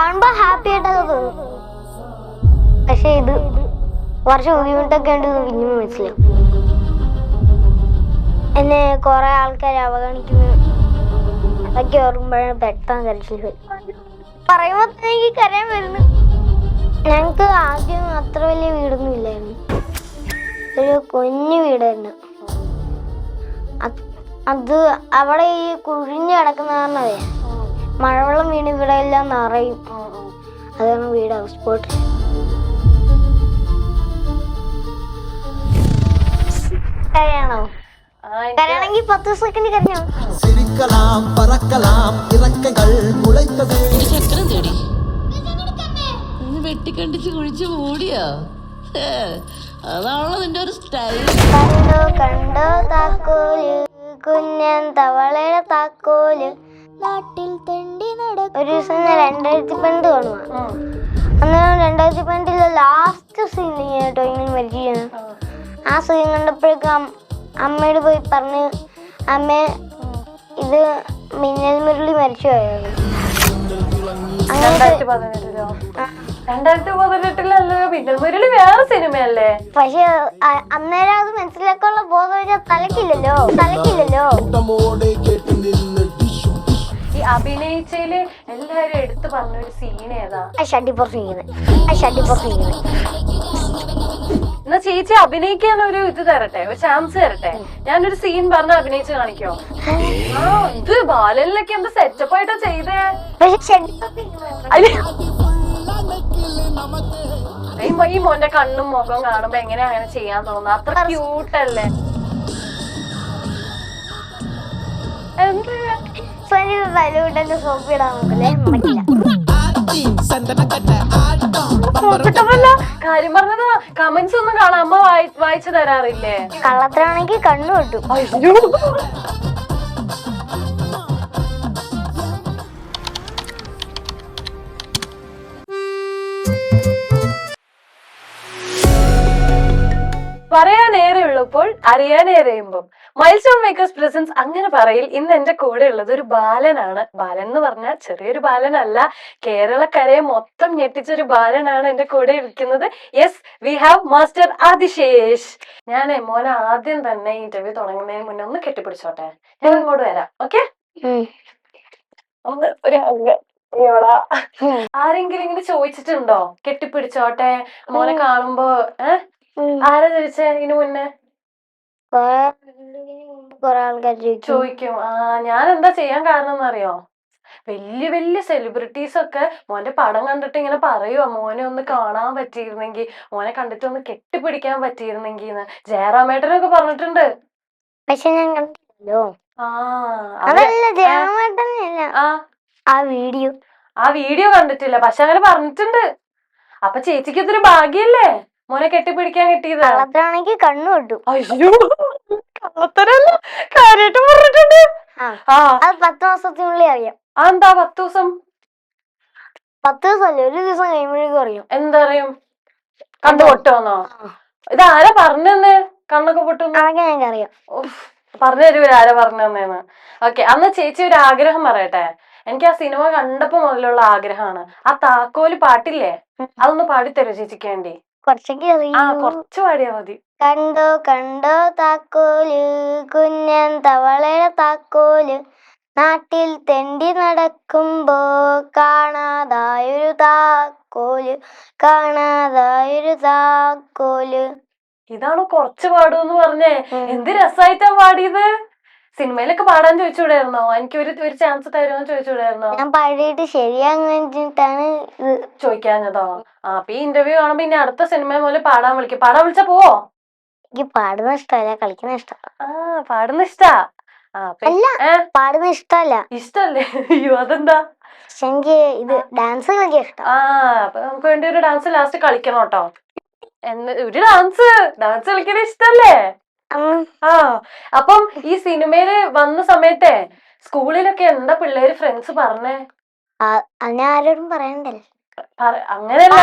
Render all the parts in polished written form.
കാണുമ്പോ ഹാപ്പി ആയിട്ടൊക്കെ തോന്നും. പക്ഷെ ഇത് കുറച്ച് ബുദ്ധിമുട്ടൊക്കെ ഉണ്ട്, പിന്നെ മനസ്സിലാവും. എന്നെ കുറെ ആൾക്കാർ അവഗണിക്കുന്നു, അതൊക്കെ ഓർക്കുമ്പോഴാണ് പെട്ടെന്ന് കരച്ചിൽ വരും. പറയുമ്പോ തന്നെ എനിക്ക് കരയാൻ വരുന്നു. ഞങ്ങക്ക് ആദ്യം അത്ര വലിയ വീടൊന്നും ഇല്ലായിരുന്നു, ഒരു കുഞ്ഞു വീടായിരുന്നു. അത് അവിടെ ഈ കുഴിഞ്ഞു കിടക്കുന്ന കാരണമേ മഴവെള്ളം വീണ് ഇവിടെ എല്ലാം നിറയും. അതാണ് വീട് ഹൗസ് ബോട്ട്. കരയാണോ? കരയാണെങ്കിൽ 10 സെക്കൻഡ് കരഞ്ഞോ. വെട്ടിക്കണ്ടിച്ച് കുഴിച്ചു മൂടിയോ? അതാണല്ലോ നിന്റെ ഒരു സ്റ്റൈൽ. കണ്ടോ കണ്ടോ താക്കോല്, കുഞ്ഞൻ തവളയുടെ താക്കോല്, നാട്ടിൽ തെണ്ടി നടക്കും. ഒരു ദിവസം ഞാൻ 2012 കാണുക. അന്നേരം 2012 ലാസ്റ്റ് സീൻ കേട്ടോ ഇങ്ങനെ മരിക്കുകയാണ്. ആ സീൻ കണ്ടപ്പോഴേക്കും അമ്മയോട് പോയി പറഞ്ഞ്, അമ്മ ഇത് മിന്നൽ മുരളി മരിച്ചു പോയത്. 2018 മിന്നൽ മുരളി വേറെ സിനിമയല്ലേ? പക്ഷെ അന്നേരം അത് മനസ്സിലാക്കാനുള്ള ബോധം തലക്കില്ലല്ലോ. ഈ അഭിനയിച്ചതില് എല്ലാരും എടുത്തു പറഞ്ഞൊരു സീൻ ഏതാ? എന്നാ ചേച്ചി അഭിനയിക്കാൻ ഒരു ഇത് തരട്ടെ, ഒരു ചാൻസ് തരട്ടെ. ഞാനൊരു സീൻ പറഞ്ഞ് അഭിനയിച്ച് കാണിക്കോ? ഇത് ബാലനിലൊക്കെ എന്ത് സെറ്റപ്പ് ആയിട്ടാ ചെയ്തേ. ഈ മോന്റെ കണ്ണും മുഖവും കാണുമ്പോ എങ്ങനെയാ അങ്ങനെ ചെയ്യാൻ തോന്നുന്നു? അത്ര ക്യൂട്ടല്ലേ? കാര്യം പറഞ്ഞതാ. കമന്റ്സ് ഒന്നും കാണാൻ അമ്മ വായിച്ചു തരാറില്ലേ? കള്ളത്തിലാണെങ്കിൽ കണ്ണു കിട്ടും. പറയാനേറെ ഉള്ളപ്പോൾ അറിയാനേറെയുമ്പം മൈൽ സ്റ്റോൺ മേക്കേഴ്സ് പ്രസൻസ് അങ്ങനെ പറയിൽ ഇന്ന് എന്റെ കൂടെ ഉള്ളത് ഒരു ബാലനാണ്. ബാലൻ എന്ന് പറഞ്ഞാൽ ചെറിയൊരു ബാലനല്ല, കേരളക്കരയെ മൊത്തം ഞെട്ടിച്ചൊരു ബാലനാണ് എന്റെ കൂടെ ഇരിക്കുന്നത്. Yes, we have master Adishesh. ഞാൻ മോനെ ആദ്യം തന്നെ ഇന്റർവ്യൂ തുടങ്ങുന്നതിന് മുന്നേ ഒന്ന് കെട്ടിപ്പിടിച്ചോട്ടെ. ഞാൻ ഇങ്ങോട്ട് വരാം. ഓക്കെ? ഒന്ന് ഒരു ആരെങ്കിലും ഇങ്ങനെ ചോദിച്ചിട്ടുണ്ടോ കെട്ടിപ്പിടിച്ചോട്ടെ മോനെ കാണുമ്പോ? ആരാ ചോദിച്ചേ ഇതിനു മുന്നേ? ചോദിക്കും. ഞാൻ എന്താ ചെയ്യാൻ കാരണം എന്നറിയോ? വലിയ വലിയ സെലിബ്രിറ്റീസ് ഒക്കെ മോന്റെ പടം കണ്ടിട്ട് ഇങ്ങനെ പറയുവാ, മോനെ ഒന്ന് കാണാൻ പറ്റിയിരുന്നെങ്കിൽ, മോനെ കണ്ടിട്ട് ഒന്ന് കെട്ടിപ്പിടിക്കാൻ പറ്റിയിരുന്നെങ്കിൽ എന്ന് ജയറാമേട്ടനൊക്കെ പറഞ്ഞിട്ടുണ്ട്. പക്ഷെ ഞാൻ കണ്ടില്ലല്ലോ. ആ വീഡിയോ കണ്ടിട്ടില്ല, പക്ഷെ അങ്ങനെ പറഞ്ഞിട്ടുണ്ട്. അപ്പൊ ചേച്ചിക്ക് ഇതൊരു ഭാഗ്യല്ലേ മോനെ കെട്ടിപ്പിടിക്കാൻ കിട്ടിയത്. കള്ളത്തരാണെങ്കിൽ കണ്ണു കിട്ടും. അയ്യോ, കള്ളത്തരല്ല, കാര്യമായിട്ട് പറഞ്ഞിട്ടുണ്ട്. 10 മാസത്തിനുള്ളിൽ അറിയാം. എന്താ 10 ദിവസം? 10 ദിവസമല്ലേ, ഒരു ദിവസം കഴിയുമ്പോഴേക്കും അറിയാം. എന്താ അറിയും? കണ്ണു പൊട്ടുവന്നോ? ഇതാരാ പറഞ്ഞെന്ന് കണ്ണൊക്കെ പൊട്ടുന്നു? ഞങ്ങൾക്കറിയാം. പറഞ്ഞു തരൂ ആരാ പറഞ്ഞെന്ന്. ഓക്കെ, അന്ന് ചേച്ചി ഒരു ആഗ്രഹം പറയട്ടെ. എനിക്ക് ആ സിനിമ കണ്ടപ്പോ മുതലുള്ള ആഗ്രഹമാണ്. ആ താക്കോല് പാട്ടില്ലേ, അതൊന്ന് പാടിത്തരൂ ചേച്ചിക്ക് വേണ്ടി? കുറച്ച് പാടിയാ മതി. കണ്ടോ കണ്ടോ താക്കോല്, കുഞ്ഞൻ തവളയുടെ താക്കോല്, നാട്ടിൽ തെണ്ടി നടക്കുമ്പോ കാണാതായൊരു താക്കോല്. ഇതാണോ കുറച്ച് പാടുമെന്ന് പറഞ്ഞേ? എന്ത് രസമായിട്ടാ പാടിയത്. സിനിമയിലൊക്കെ പാടാൻ ചോദിച്ചുകൂടായിരുന്നോ? എനിക്ക് ഒരു ചാൻസ് തരുമെന്ന് ചോദിച്ചുകൂടായിരുന്നോ? ഞാൻ പാടിയിട്ട് ശരിയാന്നിട്ടാണ് ചോദിക്കാഞ്ഞതോ? അപ്പൊ ഈ ഇന്റർവ്യൂ കാണുമ്പോ ഇനി അടുത്ത സിനിമ പോലെ പാടാൻ വിളിച്ചാ പോവോ? എനിക്ക് പാടുന്ന ഇഷ്ടമല്ല, കളിക്കുന്ന ഇഷ്ടം. പാടുന്ന ഇഷ്ടാ? പാടുന്ന ഇഷ്ടമല്ല. ഇഷ്ടല്ലേ? അയ്യോ, അതെന്താ? എനിക്ക് ഇത് ഡാൻസ് കളിക്കാൻ ഇഷ്ടം. അപ്പൊ നമുക്ക് വേണ്ടി ഒരു ഡാൻസ് ലാസ്റ്റ് കളിക്കണം കേട്ടോ. ഒരു ഡാൻസ് കളിക്കാൻ ഇഷ്ടല്ലേ? അപ്പം ഈ സിനിമയില് വന്ന സമയത്തെ സ്കൂളിലൊക്കെ എന്താ പിള്ളേര് ഫ്രണ്ട്സ് പറഞ്ഞേ? ആരോടും പറയണ്ടല്ലേ. അങ്ങനെയല്ല,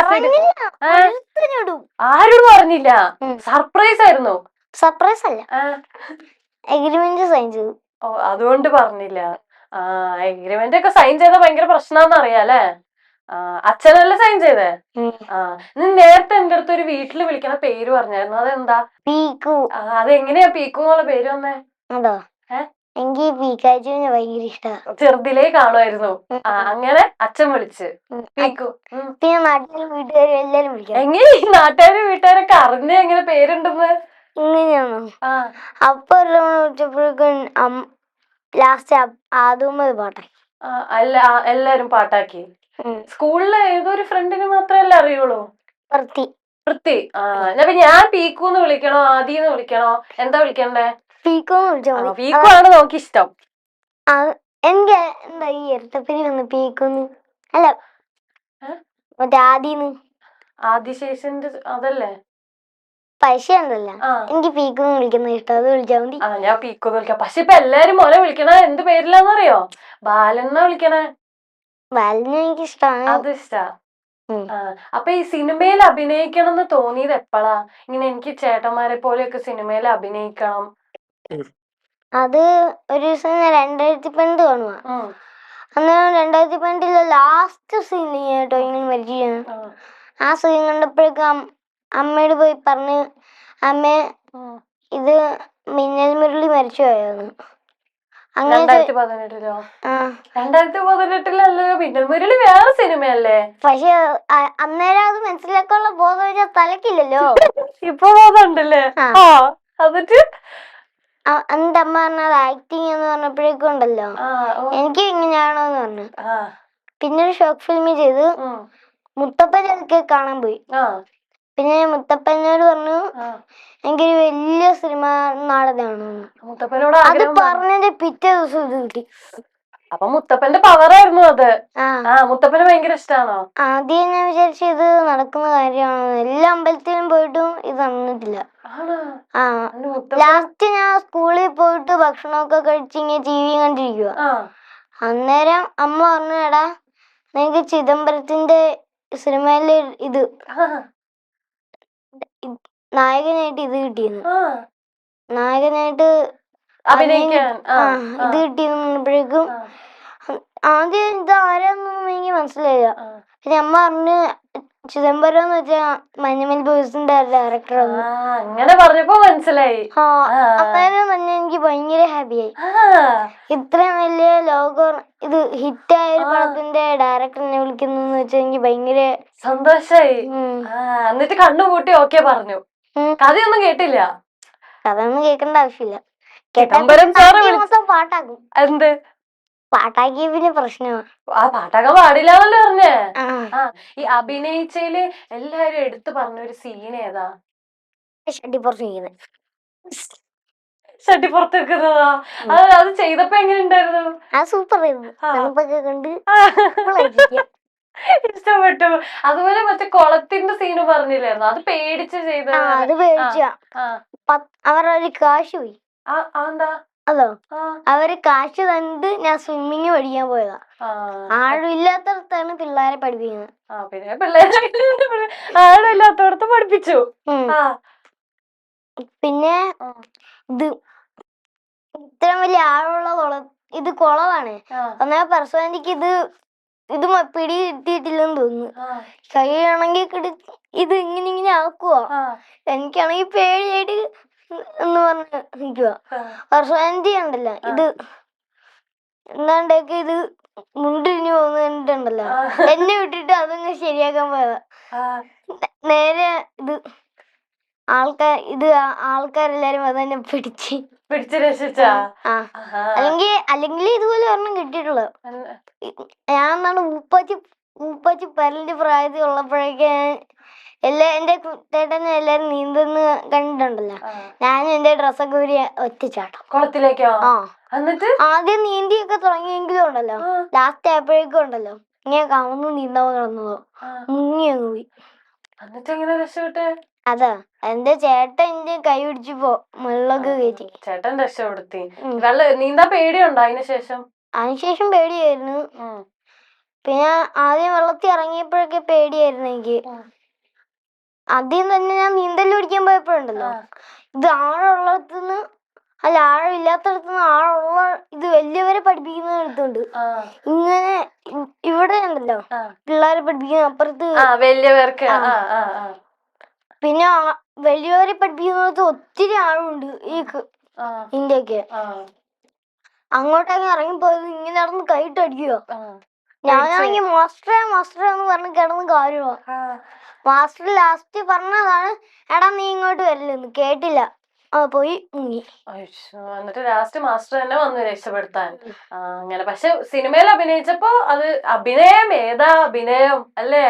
ആരോടും പറഞ്ഞില്ല. സർപ്രൈസ് ആയിരുന്നു. സർപ്രൈസ് അല്ല, എഗ്രിമെന്റ് സൈൻ ചെയ്തു. അതുകൊണ്ട് പറഞ്ഞില്ല. എഗ്രിമെന്റ് ഒക്കെ സൈൻ ചെയ്താൽ ഭയങ്കര പ്രശ്നമാണെന്ന് അറിയാലേ? അച്ഛനല്ലേ സൈൻ ചെയ്തേ? ഉം. നീ നേരത്തെ എന്റെ അടുത്ത് ഒരു വീട്ടില് വിളിക്കണ പേര് പറഞ്ഞായിരുന്നു, അതെന്താ? പീക്കു. അതെങ്ങനെയാ പീക്കു എന്നുള്ള പേര് വന്നേ? അതോ എനിക്ക് പീക്കാച്ചുവിനെ ഭയങ്കര ഇഷ്ടമാണ്. ചെറുതിലേ കാണുമായിരുന്നു. അങ്ങനെ അച്ഛൻ വിളിച്ച് പീക്കു. പിന്നെ നാട്ടിലും വീട്ടുകാരും എല്ലാരും വിളിക്കണം. എങ്ങനെ ഈ നാട്ടുകാരും വീട്ടുകാരൊക്കെ അറിഞ്ഞ എങ്ങനെ പേരുണ്ടെന്ന്? ഇങ്ങനെയാണോ? അപ്പൊ വിളിച്ചപ്പോഴേക്കും ലാസ്റ്റ് ആദ്യമത് പാട്ടായി. എല്ലാരും പാട്ടാക്കി. സ്കൂളിലെ ഏതൊരു ഫ്രണ്ടിന് മാത്രമല്ലേ അറിയുള്ളൂ? വൃത്തി. ഞാൻ പീക്കൂന്ന് വിളിക്കണോ ആദിന്ന് വിളിക്കണോ, എന്താ വിളിക്കണ്ടേ? പീക്കൂന്ന് വിളിച്ചാ മതി. പീക്കു ആണ് നോക്കി ഇഷ്ടം. എനിക്ക് എന്താ ഈ ഇരട്ടപ്പേര് വന്ന് പീക്കൂന്ന് അല്ല മറ്റേ ആദിന്ന്. ആദിശേഷന്റെ അതല്ലേ? പൈസ ഉണ്ടല്ലോ, എനിക്ക് പീക്കൂന്ന് വിളിക്കുന്ന ഇഷ്ടം, അത് വിളിച്ചാ മതി. ഞാൻ പീക്കൂന്ന് വിളിക്കാം. പക്ഷെ ഇപ്പൊ എല്ലാരും മോനെ വിളിക്കണ എന്ത് പേരിലാന്നറിയോ? ബാലന്നാ വിളിക്കണേ. ബാലനെ എനിക്ക് ഇഷ്ടമാണ്. അത് ഇഷ്ടാ. അപ്പൊ ഈ സിനിമയിൽ അഭിനയിക്കണം എന്ന് തോന്നിയത് എപ്പോഴാ? ഇങ്ങനെ എനിക്ക് ചേട്ടന്മാരെ പോലെയൊക്കെ സിനിമയിൽ അഭിനയിക്കണം. അത് ഒരു ദിവസം ഞാൻ 2012 കാണുക. അന്നേരം 2012 ലാസ്റ്റ് സീൻ കേട്ടോ ഇങ്ങനെ മരിച്ചു. ആ സീൻ കണ്ടപ്പോഴേക്കും അമ്മയോട് പോയി പറഞ്ഞ്, അമ്മേ ഇത് മിന്നൽ മുരളി മരിച്ചു പോയെന്ന്. 2018-ലോ? 2018-ലല്ലോ മിന്നൽ മുരളി വേറെ സിനിമയല്ലേ? പക്ഷെ അന്നേരം അത് മനസ്സിലാക്കാനുള്ള ബോധം വെച്ചാൽ തലക്കില്ലല്ലോ. ഇപ്പൊ ബോധമുണ്ടല്ലേ? എന്നിട്ട് എന്റെ അമ്മ പറഞ്ഞത് ആക്ടിങ് എന്ന് പറഞ്ഞപ്പോഴേക്കും ഉണ്ടല്ലോ, എനിക്ക് ഇങ്ങനെയാണോന്ന് പറഞ്ഞു. പിന്നെ ഒരു ഷോർട്ട് ഫിലിം ചെയ്ത് മുത്തപ്പനൊക്കെ കാണാൻ പോയി. പിന്നെ മുത്തപ്പനോട് പറഞ്ഞു എനിക്കൊരു വലിയ സിനിമ നാടകമാണ്. അത് പറഞ്ഞതിന്റെ പിറ്റേ ദിവസം ഇത് കിട്ടി. അപ്പൊ മുത്തപ്പന്റെ പവറായിരുന്നു അത്. മുത്തപ്പന് ഭയങ്കര ഇഷ്ടാണോ? ആദ്യം ഞാൻ വിചാരിച്ചു ഇത് നടക്കുന്ന കാര്യമാണോ. എല്ലാ അമ്പലത്തിലും പോയിട്ടും ഇത് നടന്നിട്ടില്ല. ലാസ്റ്റ് ഞാൻ സ്കൂളിൽ പോയിട്ട് ഭക്ഷണമൊക്കെ കഴിച്ച് ഇങ്ങനെ TV കണ്ടിരിക്കുക. അന്നേരം അമ്മ പറഞ്ഞു, എടാ നിനക്ക് ചിദംബരത്തിന്റെ സിനിമയില് ഇത് നായകനായിട്ട് ഇത് കിട്ടിയെന്ന്, നായകനായിട്ട് അഭിനയിക്കാൻ ഇത് കിട്ടിയെന്ന് പറഞ്ഞപ്പോഴേക്കും ആദ്യം ഇത് ആരാന്നൊന്നും എനിക്ക് മനസ്സിലായില്ല. പിന്നെ അമ്മ പറഞ്ഞ് ചിദംബരം എന്ന് വെച്ചാ മഞ്ഞുമൽ ബോയ്സിന്റെ ഡയറക്ടർ. അങ്ങനെ പറഞ്ഞപ്പോ മനസ്സിലായി. അന്നേരം തന്നെ എനിക്ക് ഭയങ്കര ഹാപ്പിയായി. ഇത്രയും വലിയ ലോകം ഇത് ഹിറ്റായ ഒരു പടത്തിന്റെ ഡയറക്ടറിനെ വിളിക്കുന്നു വെച്ചാൽ എനിക്ക് ഭയങ്കര സന്തോഷായി. എന്നിട്ട് കണ്ണുകൂട്ടി ഓക്കെ പറഞ്ഞു. കഥയൊന്നും കേട്ടില്ല? കഥയൊന്നും കേൾക്കേണ്ട ആവശ്യമില്ല. പാട്ടാക്കും. എന്ത് പാട്ടാക്കിയ പിന്നെ പ്രശ്നമാണ്. പാട്ടാക്കാൻ പാടില്ലാന്നല്ലേ പറഞ്ഞേ? ഈ അഭിനയിച്ചയില് എല്ലാരും എടുത്തു പറഞ്ഞ ഒരു സീൻ ഏതാ? ഷട്ടിപ്പുറത്ത് വെക്കുന്നതാ? അത് ചെയ്തപ്പോ എങ്ങനെ ഉണ്ടായിരുന്നു? സൂപ്പർ ഇഷ്ടപ്പെട്ടു. അതുപോലെ മറ്റേ കുളത്തിന്റെ സീന് പറഞ്ഞില്ലായിരുന്നു? അത് പേടിച്ച് ചെയ്ത. അവരൊരു കാശ് പോയി. അതെന്താ? അതോ അവര് കാശ് തന്നിട്ട് ഞാൻ സ്വിമ്മിങ് പഠിക്കാൻ പോയതാ. ആഴില്ലാത്തടത്താണ് പിള്ളേരെ പഠിപ്പിക്കുന്നത്. പിന്നെ പിള്ളേരെ ആഴില്ലാത്തടത്ത് പഠിപ്പിച്ചു. പിന്നെ ഇത് ഇത്രയും വലിയ ആഴമുള്ള ഇത് കുളമാണ്. എന്നാൽ പെർസോനലിക്ക് ഇത് പിടി കിട്ടിയിട്ടില്ലെന്ന് തോന്നുന്നു. കഴിയാണെങ്കിൽ ഇത് ഇങ്ങനെ ആക്കുക. എനിക്കാണെങ്കിൽ പേടിയായിട്ട് എന്ന് പറഞ്ഞ് നിൽക്കുക. പെർസോനാലിറ്റി ഉണ്ടല്ലോ, ഇത് എന്താണ്ടൊക്കെ ഇത് മുണ്ടിരിഞ്ഞു പോകുന്നുണ്ടല്ലോ, എന്നെ വിട്ടിട്ട് അതങ്ങ് ശരിയാക്കാൻ പോയതാ. നേരെ ആൾക്കാരെല്ലാരും അതെന്നെ പിടിച്ച് രക്ഷിച്ചാ? അല്ലെങ്കിൽ ഇതുപോലെ ഒരെണ്ണം കിട്ടിയിട്ടുള്ളത്. ഞാൻ എന്നാണ് മുപ്പത്തി പരലിന്റെ പ്രായത്തിൽ ഉള്ളപ്പോഴേക്ക് എന്റെ ചേട്ടനും എല്ലാരും നീന്തുന്ന കണ്ടിട്ടുണ്ടല്ലോ, ഞാനും എന്റെ ഡ്രസ്സൊക്കെ ഒരു ഒറ്റച്ചാട്ടം കുളത്തിലേക്കോ? ആദ്യം നീന്തിയൊക്കെ തുടങ്ങിയെങ്കിലും ഉണ്ടല്ലോ, ലാസ്റ്റ് ആയപ്പോഴേക്കും ഉണ്ടല്ലോ ഇങ്ങനെ കമന്ന് നീന്താൻ കിടന്നതോ മുങ്ങി അങ്ങ് പോയി. എന്നിട്ടെങ്ങനെ രക്ഷപ്പെട്ടെ? അതാ എന്റെ ചേട്ടൻ എന്റെ കൈ പിടിച്ചപ്പോ വെള്ളമൊക്കെ കയറ്റി. ചേട്ടൻ രക്ഷപ്പെടുത്തി. നീന്താൻ പേടിയുണ്ടോ അതിനുശേഷം? അതിനുശേഷം പേടിയായിരുന്നു. പിന്നെ ആദ്യം വെള്ളത്തിൽ ഇറങ്ങിയപ്പോഴൊക്കെ പേടിയായിരുന്നു എനിക്ക്. ആദ്യം തന്നെ ഞാൻ നീന്തൽ പഠിക്കാൻ പോയപ്പോഴുണ്ടല്ലോ, ഇത് ആഴമുള്ളടത്തുനിന്ന് അല്ല, ആഴമില്ലാത്തടത്തുനിന്ന് ആഴുള്ള ഇത് വലിയവരെ പഠിപ്പിക്കുന്നിടത്തുണ്ട്. ഇങ്ങനെ ഇവിടെ ഉണ്ടല്ലോ പിള്ളേരെ പഠിപ്പിക്കുന്ന അപ്പുറത്ത്. വലിയവർക്ക്. പിന്നെ വലിയവരെ പഠിപ്പിക്കുന്നിടത്ത് ഒത്തിരി ആഴമുണ്ട് ഈ ഇന്ത്യക്ക്. അങ്ങോട്ടേക്ക് ഇറങ്ങിപ്പോയത് ഇങ്ങനെ നടന്ന് കൈയിട്ടടിക്കുക. ഞാനാണെങ്കിൽ മാസ്റ്റർ എന്ന് പറഞ്ഞ് കിടന്ന് കാര്യമാ. മാസ്റ്റർ ലാസ്റ്റ് പറഞ്ഞതാണ്, എടാ നീ ഇങ്ങോട്ട് വരില്ലെന്ന്. കേട്ടില്ല, പോയി മുങ്ങി. എന്നിട്ട് ലാസ്റ്റ് മാസ്റ്റർ തന്നെ വന്നു രക്ഷപ്പെടുത്താൻ. അങ്ങനെ. പക്ഷെ സിനിമയിൽ അഭിനയിച്ചപ്പോ അത് അഭിനയം ഏതാ അഭിനയം അല്ലേ?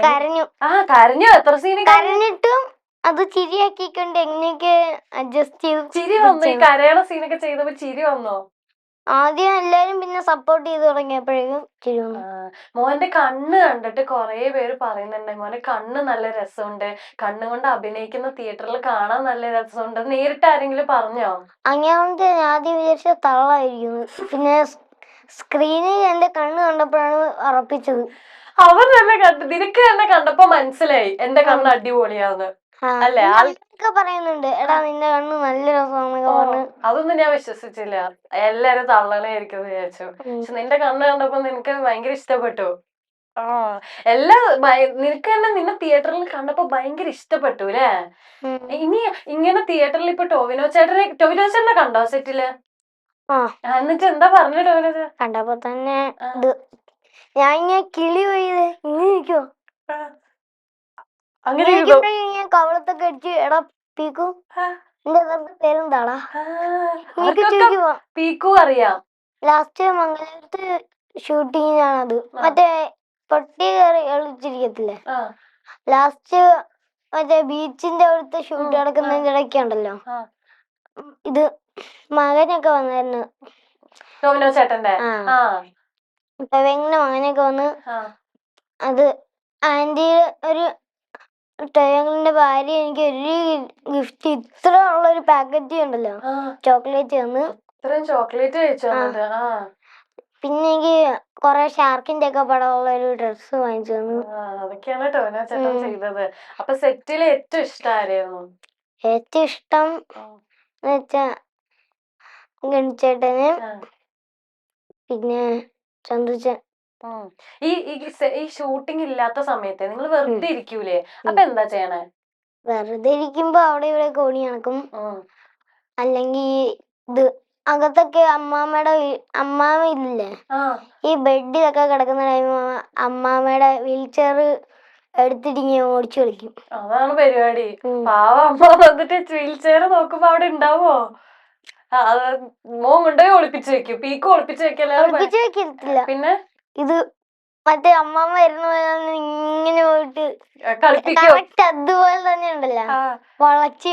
കരഞ്ഞു. കരഞ്ഞു. എത്ര സീന് കരഞ്ഞിട്ടും അത് ചിരിയാക്കിക്കൊണ്ട് എങ്ങനെയൊക്കെ അഡ്ജസ്റ്റ് ചെയ്ത്. ചിരി വന്നു. ഈ കരയണ സീനൊക്കെ ചെയ്തപ്പോ ചിരി വന്നോ? ആദ്യം എല്ലാരും പിന്നെ സപ്പോർട്ട് ചെയ്ത് തുടങ്ങിയപ്പോഴേക്കും ചിരി വന്നു. മോന്റെ കണ്ണ് കണ്ടിട്ട് കൊറേ പേര് പറയുന്നുണ്ട്, മോന്റെ കണ്ണ് നല്ല രസമുണ്ട്, കണ്ണുകൊണ്ട് അഭിനയിക്കുന്ന തിയേറ്ററിൽ കാണാൻ നല്ല രസമുണ്ട്. നേരിട്ട് ആരെങ്കിലും പറഞ്ഞോ? അങ്ങനത്തെ ഞാൻ ആദ്യം വിചാരിച്ച തള്ളായിരിക്കുന്നു. പിന്നെ സ്ക്രീനിൽ എന്റെ കണ്ണ് കണ്ടപ്പോഴാണ് ഉറപ്പിച്ചത്. അവർ തന്നെ കണ്ടു. നിനക്ക് തന്നെ കണ്ടപ്പോ മനസ്സിലായി എന്റെ കണ്ണ് അടിപൊളിയാന്ന് അല്ലേ? ആൾക്കാരൊക്കെ പറയുന്നുണ്ട്, എടാ നിന്റെ കണ്ണ് നല്ല രസമാണെന്നൊക്കെ പറഞ്ഞു. അതൊന്നും ഞാൻ വിശ്വസിച്ചില്ല. എല്ലാരും തള്ളണായിരിക്കും വിചാരിച്ചു. പക്ഷെ നിന്റെ കണ്ണ് കണ്ടപ്പോ നിനക്ക് ഭയങ്കര ഇഷ്ടപ്പെട്ടു. നിനക്ക് തന്നെ നിന്നെ തിയേറ്ററിൽ കണ്ടപ്പോ ഭയങ്കര ഇഷ്ടപ്പെട്ടു അല്ലേ? ഇനി ഇങ്ങനെ തിയേറ്ററിൽ ഇപ്പൊ ടോവിനോ ചേട്ടനെ കണ്ടോ സെറ്റില്? എന്നിട്ട് എന്താ പറഞ്ഞു ടോവിനോ ചേട്ടൻ? കണ്ടപ്പോ തന്നെ ഞാൻ ഇങ്ങനെ കിളി പോയത് ഇങ്ങനെ ഇരിക്കോ, അങ്ങനെ കവളത്തൊക്കെ അടിച്ച്, എടാ പീക്കു എന്റെ പേരെന്താടാ പീക്കു അറിയാം. ലാസ്റ്റ് മംഗലാപുരത്ത് ഷൂട്ടിങ്ങിനാണത്. മറ്റേ പൊട്ടി കയറി കളിച്ചിരിക്കത്തില്ലേ, ലാസ്റ്റ് മറ്റേ ബീച്ചിന്റെ അവിടുത്തെ ഷൂട്ട് നടക്കുന്നതിന്റെ ഇടയ്ക്കുണ്ടല്ലോ, ഇത് മകനൊക്കെ വന്നായിരുന്നു. ടോവിനോ ചേട്ടന്റെ പെവെങ്ങിന്റെ മകനൊക്കെ വന്ന്. അത് ആന്റി ഒരു ടോവിനോന്റെ ഭാര്യ എനിക്ക് ഒരു ഗിഫ്റ്റ് ഇത്ര ഉള്ളൊരു പാക്കറ്റ് ഉണ്ടല്ലോ, ചോക്ലേറ്റ് തന്ന്. ചോക്ലേറ്റ് കഴിച്ചു. പിന്നെ എനിക്ക് കൊറേ ഷാർക്കിന്റെ ഒക്കെ പടമുള്ള ഒരു ഡ്രസ് വാങ്ങിച്ചു തന്നു. അതൊക്കെയാണ് ടോവിനോ ചേട്ടൻ ചെയ്തത്. അപ്പൊ സെറ്റില് ഏറ്റവും ഇഷ്ടം ആരെയായിരുന്നു? ഏറ്റവും ഇഷ്ടം എന്ന് വെച്ചാ ഗണിച്ചേട്ടന്, പിന്നെ ചന്ദ്രച്ചൻ. ഈ ഷൂട്ടിംഗ് ഇല്ലാത്ത സമയത്ത് നിങ്ങൾ വെറുതെ ഇരിക്കൂലേ? അപ്പൊ എന്താ ചെയ്യണേ? വെറുതെ ഇരിക്കുമ്പോ അവിടെ ഇവിടെ കോണി നടക്കും. അല്ലെങ്കിൽ ഇത് അകത്തൊക്കെ അമ്മാമ്മ ഇല്ലേ, ഈ ബെഡിലൊക്കെ കിടക്കുന്ന ടൈം അമ്മാമ്മയുടെ വീൽ ചെയർ എടുത്തിട്ട് ഓടിച്ചു കളിക്കും. അതാണ് പരിപാടി. പാവ അമ്മ വന്നിട്ട് വീൽ ചെയർ നോക്കുമ്പോ അവിടെ ഉണ്ടാവോ? മോൻ കൊണ്ടുപോയി ഒളിപ്പിച്ചു വെക്കും. പീക്ക് ഒളിപ്പിച്ചു വെക്കത്തില്ല. പിന്നെ ഇത് മറ്റേ അമ്മാമ്മ വരുന്ന ഇങ്ങനെ പോയിട്ട് കറക്റ്റ് അതുപോലെ തന്നെ ഉണ്ടല്ലോ വളച്ച്,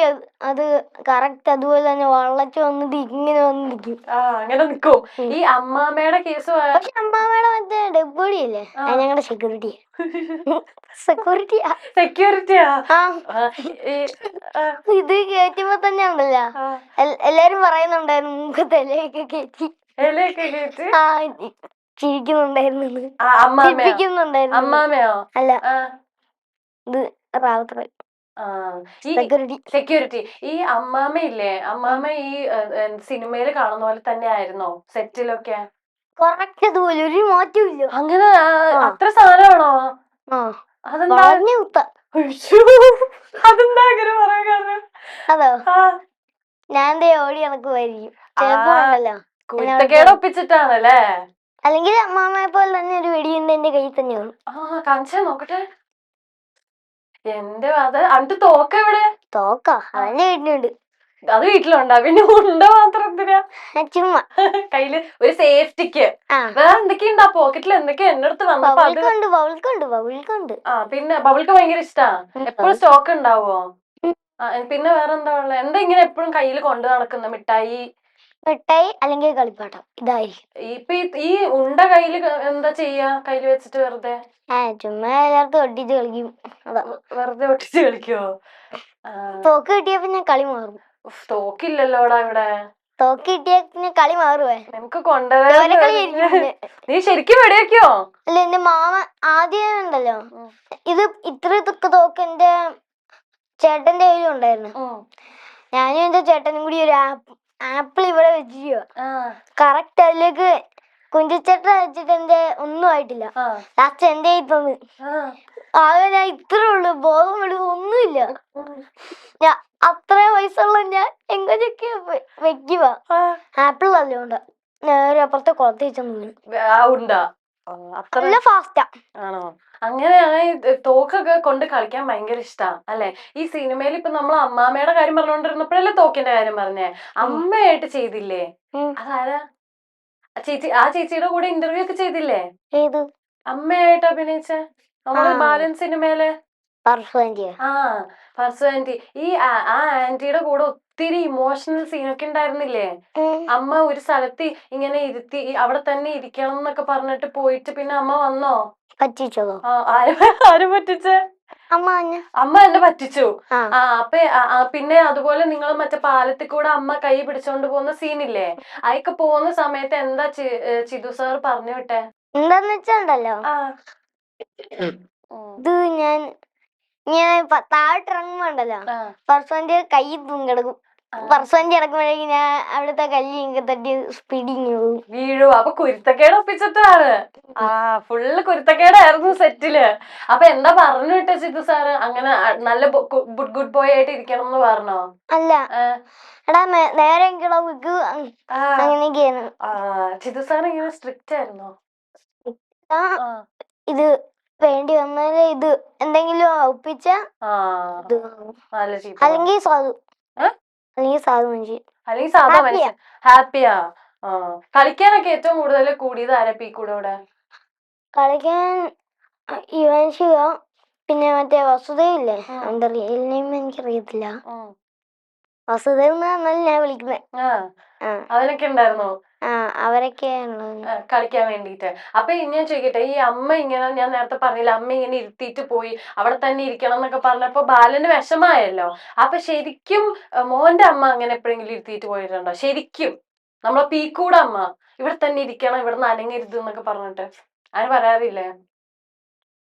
അത് കറക്റ്റ് അതുപോലെ തന്നെ വളച്ച് വന്നിട്ട് ഇങ്ങനെ വന്നിരിക്കും. അങ്ങനെ നിക്കും. ഈ അമ്മാമ്മയുടെ കേസ്, പക്ഷെ അമ്മാമ്മയുടെ മറ്റേ ഡെബോഡി ഇല്ലേ, ഞങ്ങളുടെ സെക്യൂരിറ്റിയാ. ഇത് കേറ്റുമ്പോ തന്നെ ഉണ്ടല്ലോ എല്ലാരും പറയുന്നുണ്ടായിരുന്നു, മുഖത്ത് ഇലയൊക്കെ കയറ്റി ചിരിക്കുന്നുണ്ടായിരുന്നു. അമ്മാമയോ? അല്ല, ഇത് റാവത്ത് സെക്യൂരിറ്റി. ഈ അമ്മാമയില്ലേ, അമ്മാമ ഈ സിനിമയിൽ കാണുന്ന പോലെ തന്നെ ആയിരുന്നോ സെറ്റിലൊക്കെ? കറക്റ്റ് അതുപോലെ, ഒരു മാറ്റവും ഇല്ല. അങ്ങനെ അത്ര സാധനമാണോ? അതെന്താ അങ്ങനെ പറയാൻ കാരണം? അതോ ഞാൻ ഓടി നടക്കുമായിരിക്കും ചിലപ്പോണ്ടല്ലോ, കുരുത്തക്കേട് ഒപ്പിച്ചിട്ടാണല്ലേ? അല്ലെങ്കിൽ അമ്മാമ്മയെ പോലെ തന്നെ ഒരു വെടിയുണ്ട് എന്റെ കയ്യിൽ തന്നെയാണ്. കാണിച്ചാ നോക്കട്ടെ. എന്റെ അത് തോക്ക എവിടെ? തോക്ക അവന്റെ വീട്ടിലുണ്ട്. അത് വീട്ടിലുണ്ടാ, പിന്നെ ഉണ്ട മാത്രം എന്തിനാ? ചുമ്മാ കയ്യില് ഒരു സേഫ്റ്റിക്ക്. വേറെ എന്തൊക്കെയുണ്ട് ആ പോക്കറ്റിൽ? എന്തൊക്കെയാ എന്റെ അടുത്ത് വന്നപ്പോ? പിന്നെ ബബിൾക്ക് ഭയങ്കര ഇഷ്ടാ. എപ്പോഴും സ്റ്റോക്ക് ഉണ്ടാവോ? പിന്നെ വേറെന്താ ഉള്ള? എന്താ ഇങ്ങനെ എപ്പോഴും കയ്യിൽ കൊണ്ടു നടക്കുന്ന മിഠായി അല്ലെങ്കിൽ കളിപ്പാട്ടം ഇതായിരിക്കും. ഇപ്പൊ ഈ ഉണ്ട കയ്യില് എന്താ ചെയ്യാ? കയ്യില് വെച്ചിട്ട് വെറുതെ ചുമ്മാ എല്ലാവർക്കും ഒട്ടിച്ച് കളിക്കും. വെറുതെ ഒട്ടിച്ച് കളിക്കോ? തോക്ക് കിട്ടിയ പിന്നെ കളി മാറും. തോക്കില്ലല്ലോടാ ഇവിടെ. തോക്ക് കിട്ടിയ പിന്നെ കളി മാറുവേ. നിനക്ക് കൊണ്ടുവരാൻ നീ ശരിക്കും വെടിവെക്കോ? അല്ല, എന്റെ മാമ ആദ്യം ഉണ്ടല്ലോ, ഇത് ഇത്ര തോക്ക് എന്റെ ചേട്ടന്റെ കയ്യിലും ഉണ്ടായിരുന്നു. ഞാനും എന്റെ ചേട്ടനും കൂടി ഒരു ആപ്പിൾ ഇവിടെ വെച്ചിരിക്കുക. ആ കറക്റ്റ് അതിലേക്ക് കുഞ്ചിച്ചട്ട വെച്ചിട്ട് എന്റെ ഒന്നും ആയിട്ടില്ല. ആ ലാസ്റ്റ് എന്റെ തന്നു. ആ ആകെ ഞാൻ ഇത്രേ ഉള്ളു, ബോധം വിളി ഒന്നുമില്ല. ഞാൻ അത്രയും വയസ്സുള്ള ഞാൻ എങ്ങനെയൊക്കെ വെക്കുക. ആ. ആപ്പിൾ അല്ലോണ്ട് നേരെ അപ്പുറത്തെ കുളത്ത് വെച്ചു. ഉണ്ടാ അത്ര നല്ല ഫാസ്റ്റാ. ആണോ? അങ്ങനെയാണ് തോക്കൊക്കെ കൊണ്ട് കളിക്കാൻ ഭയങ്കര ഇഷ്ടാ അല്ലെ? ഈ സിനിമയിൽ ഇപ്പൊ നമ്മൾ അമ്മാമ്മയുടെ കാര്യം പറഞ്ഞോണ്ടിരുന്നപ്പോഴല്ലേ തോക്കിന്റെ കാര്യം പറഞ്ഞേ? അമ്മയായിട്ട് ചെയ്തില്ലേ? അതാരാ ചേച്ചി? ആ ചേച്ചിയുടെ കൂടെ ഇന്റർവ്യൂ ഒക്കെ ചെയ്തില്ലേ? ഏത് അമ്മയായിട്ട് അഭിനയിച്ച നമ്മള് ബാലൻ സിനിമയില്. ആ പർസു ആന്റി. ഈ ആ ആന്റിയുടെ കൂടെ ഒത്തിരി ഇമോഷണൽ സീനൊക്കെ ഉണ്ടായിരുന്നില്ലേ? അമ്മ ഒരു സ്ഥലത്ത് ഇങ്ങനെ ഇരുത്തി അവിടെ തന്നെ ഇരിക്കണം എന്നൊക്കെ പറഞ്ഞിട്ട് പോയിട്ട് പിന്നെ അമ്മ വന്നോ? പറ്റിച്ചോ? ആര് പറ്റിച്ചേ? അമ്മ എന്നെ പറ്റിച്ചു. അപ്പൊ പിന്നെ അതുപോലെ നിങ്ങൾ മറ്റേ പാലത്തിൽ കൂടെ അമ്മ കൈ പിടിച്ചോണ്ട് പോകുന്ന സീനില്ലേ? അതൊക്കെ പോകുന്ന സമയത്ത് എന്താ ചിതു സാർ പറഞ്ഞു വിട്ടെ? എന്താന്ന് വെച്ചാണ്ടല്ലോ, ഇത് ഞാൻ താഴോട്ടിറങ്ങുമ്പോണ്ടല്ലോ പർസന്റെ കൈ തൂങ്ങിടക്കും. പർസന്റെ ഇടക്കുമ്പോഴേക്കും ഞാൻ അവിടുത്തെ കല്ല് ഇങ്ങ തട്ടി സ്പീഡിങ് വീഴു. അപ്പൊ കുരുത്തക്കേട് ഒപ്പിച്ചിട്ടാണ്. ഫുള്ള് കുരുത്തക്കേടായിരുന്നു സെറ്റില്. അപ്പൊ എന്താ പറഞ്ഞു വിട്ട ചിതു സാറ്? അങ്ങനെ നല്ല ഗുഡ് ബോയ് ആയിട്ട് ഇരിക്കണം എന്ന് പറഞ്ഞോ? അല്ല, എടാ നേരെ അങ്ങനെയൊക്കെയാണ്. ചിതു സാർ ഇങ്ങനെ സ്ട്രിക്റ്റ് ആയിരുന്നോ? ഇത് വേണ്ടി വന്നാല് ഇത് എന്തെങ്കിലും ഒപ്പിച്ച അല്ലെങ്കിൽ സാധു മനുഷ്യൻ. അല്ലെങ്കിൽ സാധാ മനുഷ്യൻ ഹാപ്പിയാ. കളിക്കാനൊക്കെ ഏറ്റവും കൂടുതൽ കൂടിയത് ആരാ പീ കൂടെ? കളിക്കാൻ ഇവൻ ശിവ, പിന്നെ മറ്റേ വസുദേവില്ലേ, എന്താ റിയൽ നെയിം എനിക്കറിയത്തില്ല. വസുദേവ് എന്നാണ് ഞാൻ വിളിക്കുന്നത്. അവനൊക്കെ ഉണ്ടായിരുന്നോ? അവരൊക്കെയാണ് കളിക്കാൻ വേണ്ടിട്ട്. അപ്പൊ ഞാൻ ചോദിക്കട്ടെ, ഈ അമ്മ ഇങ്ങനെ, ഞാൻ നേരത്തെ പറഞ്ഞില്ല അമ്മ ഇങ്ങനെ ഇരുത്തിയിട്ട് പോയി അവിടെ തന്നെ ഇരിക്കണം എന്നൊക്കെ പറഞ്ഞപ്പോ ബാലന് വിഷമായല്ലോ. അപ്പൊ ശരിക്കും മോന്റെ അമ്മ അങ്ങനെ എപ്പോഴെങ്കിലും ഇരുത്തിയിട്ട് പോയിട്ടുണ്ടോ? ശരിക്കും നമ്മളെ പീക്കൂടെ അമ്മ ഇവിടെ തന്നെ ഇരിക്കണം, ഇവിടെ നിന്ന് അനങ്ങരുത് എന്നൊക്കെ പറഞ്ഞിട്ട് അങ്ങനെ പറയാറില്ലേ?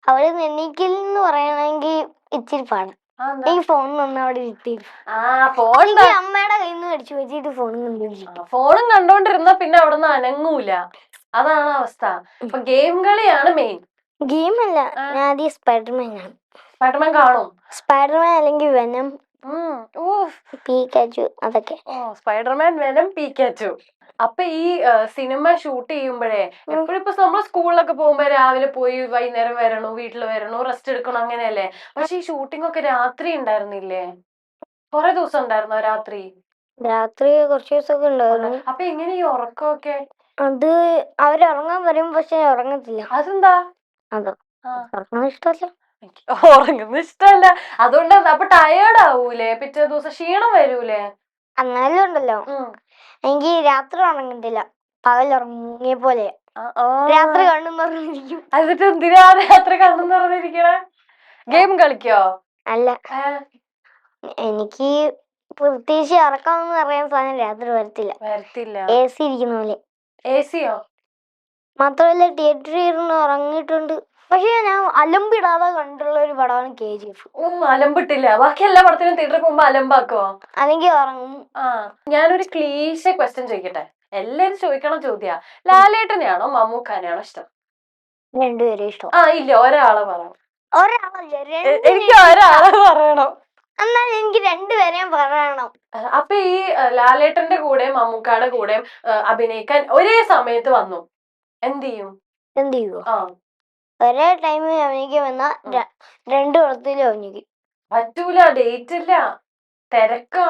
അവള് എണീക്കലെന്ന് പറയണെങ്കിൽ ഇച്ചിരി പാടാ. ഈ ഫോൺ അവിടെ ഇരുത്തി അമ്മയുടെ കയ്യിൽ നിന്ന് അടിച്ചു വെച്ചിട്ട് ഫോണും കണ്ടോണ്ടിരുന്ന പിന്നെ അവിടെ നിന്ന് അനങ്ങൂല. അതാണ് അവസ്ഥ. ഇപ്പൊ ഗെയിം കളിയാണ് മെയിൻ. ഗെയിം അല്ല, ഞാൻ ആദ്യം സ്പൈഡർമാൻ ആണ്. സ്പൈഡർമാൻ കാണും? സ്പൈഡർമാൻ അല്ലെങ്കിൽ വെനം, പീക്കാച്ചു, അതൊക്കെ. Spiderman, venom, പീക്കാച്ചു. അപ്പൊ ഈ സിനിമ ഷൂട്ട് ചെയ്യുമ്പോഴേ എപ്പോഴും ഇപ്പൊ നമ്മൾ സ്കൂളിലൊക്കെ പോകുമ്പോ രാവിലെ പോയി വൈകുന്നേരം വരണു, വീട്ടിൽ വരണു, റെസ്റ്റ് എടുക്കണം, അങ്ങനെയല്ലേ? പക്ഷെ ഈ ഷൂട്ടിംഗ് ഒക്കെ രാത്രി ഉണ്ടായിരുന്നില്ലേ? കൊറേ ദിവസം ഉണ്ടായിരുന്നോ രാത്രി? രാത്രി കുറച്ച് ദിവസമൊക്കെ ഉണ്ടായിരുന്നു. അപ്പൊ എങ്ങനെ ഈ ഉറക്കമൊക്കെ? അത് അവരുറങ്ങാൻ വരും, പക്ഷെ ഉറങ്ങത്തില്ല. അതെന്താ? ഉറങ്ങാൻ ഇഷ്ടമല്ല. ഉറങ്ങുന്ന ഇഷ്ടമല്ല, അതുകൊണ്ടാണ്. അപ്പൊ ടയേർഡ് ആവൂലേ? പിറ്റേ ദിവസം ക്ഷീണം വരൂലേ? എന്നാലും ഉണ്ടല്ലോ, എനിക്ക് രാത്രി ഉറങ്ങത്തില്ല, പകൽ ഉറങ്ങിയ പോലെ. രാത്രി കണ്ണും തുറന്നിരിക്കും. എന്നിട്ട് എന്തിനാ രാത്രി കണ്ണും തുറന്നിരിക്കണേ? ഗെയിം കളിക്കോ? അല്ല, എനിക്ക് പ്രത്യേകിച്ച് ഇറക്കാമെന്ന് പറയാൻ സാധനം രാത്രി വരത്തില്ല. AC ഇരിക്കുന്ന പോലെ. AC-യോ? മാത്രമല്ല തിയേറ്ററിൽ ഇരുന്ന് ഉറങ്ങിയിട്ടുണ്ട്. പക്ഷെ ഞാൻ അലമ്പിടാതെ കണ്ടുള്ള ഒരു പടമാണ് KGF. അലമ്പിട്ടില്ല. ബാക്കി എല്ലാ പടത്തിനും തിയേറ്ററിൽ പോകുമ്പോ അലമ്പാക്കോ? അല്ലെങ്കിൽ ഉറങ്ങും. ഞാനൊരു ക്ലീശ ക്വസ്റ്റ്യൻ ചോദിക്കട്ടെ, എല്ലാരും ചോദിക്കണ ചോദ്യാ. ലാലേട്ടനെയാണോ മമ്മൂക്കാനെയാണോ ഇഷ്ടം? രണ്ടുപേരും ഇഷ്ടം. ഇല്ല, ഒരാളെ പറയണം. എനിക്ക് ഒരാളെ പറയണം. എന്നാൽ എനിക്ക് രണ്ടുപേരെയും പറയണം. അപ്പൊ ഈ ലാലേട്ടന്റെ കൂടെയും മമ്മൂക്കാടെ കൂടെയും അഭിനയിക്കാൻ ഒരേ സമയത്ത് വന്നു, എന്ത് ചെയ്യുവോ? ഒരേ ടൈമിൽ അഭിനയിക്കാൻ വന്ന രണ്ടു പടത്തിലും അഭിനയിക്കും. പറ്റൂല, ഡേറ്റ് ഇല്ല, തിരക്കാ.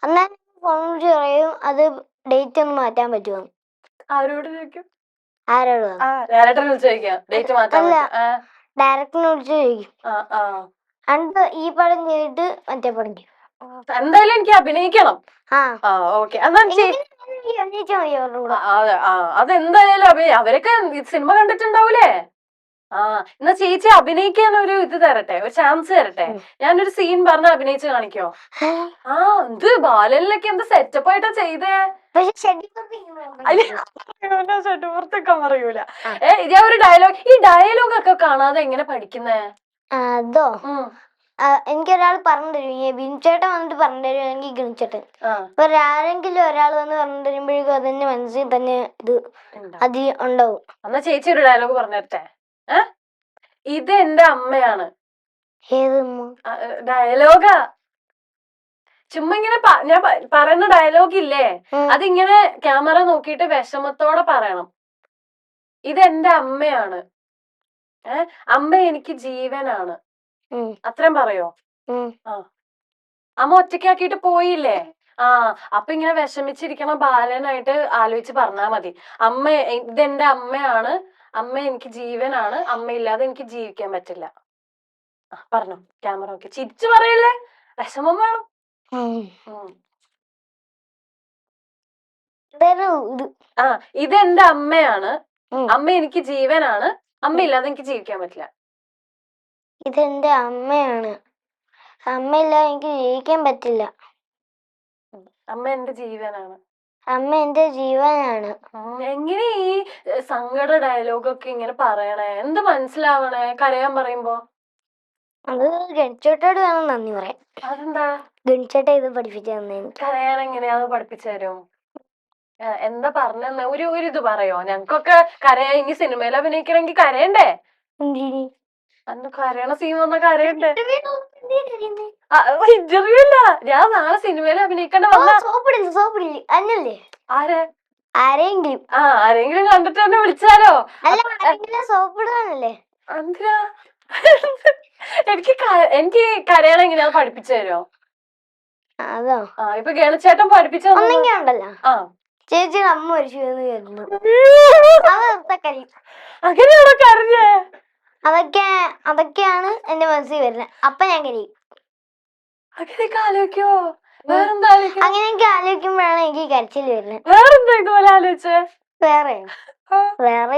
എന്നാൽ ഫോൺ പറയും, അത് ഡേറ്റ് ഒന്ന് മാറ്റാൻ പറ്റുമോ? ആരോട് ചോദിക്കും? ആരോട് ചോദിക്കാം ഡേറ്റ് മാറ്റാൻ? ഡയറക്ടറിനെ വിളിച്ച് ചോദിക്കും. എന്നിട്ട് ഈ പടം ചെയ്തിട്ട് മറ്റേ പടം ചെയ്യും. എന്തായാലും എനിക്ക് അഭിനയിക്കണം. അതെന്തായാലും അവരൊക്കെ സിനിമ കണ്ടിട്ടുണ്ടാവൂലേ? എന്നാ ചേച്ചി അഭിനയിക്കാൻ ഒരു ഇത് തരട്ടെ, ഒരു ചാൻസ് തരട്ടെ. ഞാനൊരു സീൻ പറഞ്ഞ് അഭിനയിച്ച് കാണിക്കോ? ഇത് ബാലനിലൊക്കെ എന്ത് സെറ്റപ്പ് ആയിട്ടാ ചെയ്തേ? ഷെട്ടുപുറത്തൊക്കെ പറയൂല. ഞാൻ ഒരു ഡയലോഗ്, ഈ ഡയലോഗ് ഒക്കെ കാണാതെ എങ്ങനെ പഠിക്കുന്നേ? എനിക്കൊരാൾ പറഞ്ഞു തരും, ഈ ബിൻചേട്ടൻ വന്നിട്ട് പറഞ്ഞു തരും, അല്ലെങ്കിൽ ഗിണിച്ചേട്ടൻ. ഇപ്പൊ ആരെങ്കിലും ഒരാൾ വന്ന് പറഞ്ഞു തരുമ്പോഴേക്കും അതെന്നെ മനസ്സിൽ തന്നെ ഇത് അതി ഉണ്ടാവും. എന്നാ ചേച്ചി ഒരു ഡയലോഗ് പറഞ്ഞിട്ടെ. ഇത് എന്റെ അമ്മയാണ്. ഏത് ഡയലോഗാ. ചുമ്മാ ഇങ്ങനെ ഞാൻ പറയുന്ന ഡയലോഗ് ഇല്ലേ, അതിങ്ങനെ ക്യാമറ നോക്കിയിട്ട് വിഷമത്തോടെ പറയണം. ഇതെന്റെ അമ്മയാണ്, അമ്മ എനിക്ക് ജീവനാണ്. അത്രയും പറയോ? ആ. അമ്മ ഒറ്റയ്ക്കാക്കിയിട്ട് പോയില്ലേ? അപ്പൊ ഇങ്ങനെ വിഷമിച്ചിരിക്കണ ബാലനായിട്ട് ആലോചിച്ച് പറഞ്ഞാ മതി. ഇതെന്റെ അമ്മയാണ്, അമ്മ എനിക്ക് ജീവനാണ്, അമ്മയില്ലാതെ എനിക്ക് ജീവിക്കാൻ പറ്റില്ല. പറഞ്ഞോ, ക്യാമറ നോക്കി ചിരിച്ചു പറയല്ലേ, വിഷമം വേണം. ഇതെന്റെ അമ്മയാണ്, അമ്മ എനിക്ക് ജീവനാണ്, അമ്മയില്ലാതെ എനിക്ക് ജീവിക്കാൻ പറ്റില്ല. ഇതെന്റെ അമ്മയാണ്, അമ്മയില്ലാതെ എനിക്ക് ജീവിക്കാൻ പറ്റില്ല. അമ്മ എന്റെ ജീവനാണ്, അമ്മ എന്റെ ജീവനാണ്. എങ്ങനെ ഈ സങ്കട ഡയലോഗൊക്കെ ഇങ്ങനെ പറയണേ? എന്ത് മനസ്സിലാവണേ കരയാൻ പറയുമ്പോ? അത് ഗണിച്ചേട്ടോട് വേണം നന്ദി പറയാൻ. അതെന്താ? ഗണിച്ചേട്ട ഇത് പഠിപ്പിച്ചു തന്നെ. കരയാൻ എങ്ങനെയാന്ന് പഠിപ്പിച്ചു തരും. എന്താ പറഞ്ഞ ഒരു ഇത് പറയോ? ഞങ്ങൾക്കൊക്കെ കരയാ, ഇനി സിനിമയിൽ അഭിനയിക്കണമെങ്കിൽ കരയണ്ടേ? അന്ന് കരയണ സീൻ വന്ന കരയണ്ടേ? ഇന്റർവ്യൂ അല്ല, ഞാൻ നാളെ സിനിമയിൽ അഭിനയിക്കണ്ട വന്ന ആരെ? ആരെങ്കിലും ആരെങ്കിലും കണ്ടിട്ട് തന്നെ വിളിച്ചാലോ? സോപ്പിടാനല്ലേ? എന്തിനാ? എനിക്ക് കരയണ എങ്ങനെയാ പഠിപ്പിച്ചു തരുമോ? അതോ? ഇപ്പൊ ഗണിച്ചേട്ടൻ പഠിപ്പിച്ചോ? ഉണ്ടല്ലോ, ചേച്ചി അമ്മ മരിച്ചു അങ്ങനെയാണോ കരഞ്ഞേ? അതൊക്കെയാണ് എന്റെ മനസ്സിൽ വരുന്നത്. അപ്പൊ ഞാൻ കരയും. അങ്ങനെയൊക്കെ ആലോചിക്കോ? വേറെന്താ? അങ്ങനെയൊക്കെ ആലോചിക്കുമ്പോഴാണ് എനിക്ക് കരച്ചിൽ വരുന്നത്. വേറെന്താ ഇതുപോലെ ആലോചിച്ചേ? വേറെ